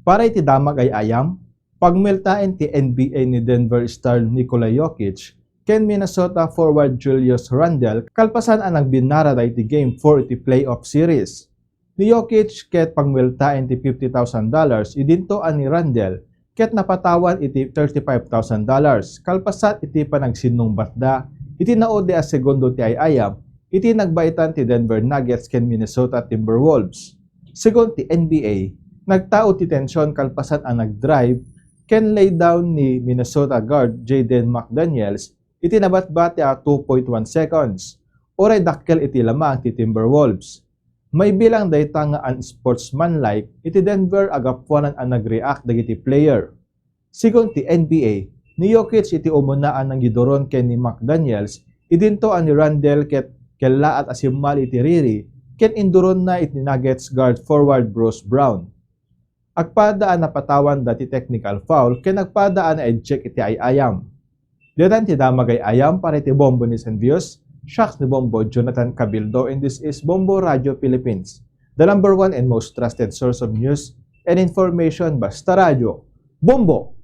Para iti damag ay ayam, pagmeltain ti NBA ni Denver star Nikola Jokic, ken Minnesota forward Julius Randle, kalpasan ang nagbinaraday ti Game 4 iti playoff series. Ni Jokic ket pagmeltain ti $50,000 idinto ni Randle, ket napatawan iti $35,000, kalpasan iti panagsinong batda, iti naode a segundo ti ayayam, iti nagbaitan ti Denver Nuggets ken Minnesota Timberwolves. Segon ti NBA, nagtao ti tensyon kalpasan ang nagdrive ken lay down ni Minnesota guard Jaden McDaniels iti nabatbati a 2.1 seconds. Oray dakkel iti lamang ti Timberwolves. May bilang dayta nga unsportsmanlike iti Denver agapuanan ang nagreact dagiti player. Sigon ti NBA, ni Jokic iti umunaan ng gidoron ken ni McDaniels idinto ni Randle ket kella at asimmal iti riri ken induron na iti Nuggets guard forward Bruce Brown. Agpadaan na patawan dati technical foul ken nagpadaan na eject iti ayayam. Diyan ti damag ay ayam para iti Bombo ni San Views, Shocks ni Bombo Jonathan Cabildo, and this is Bombo Radio Philippines, the #1 and most trusted source of news and information. Basta Radio Bombo!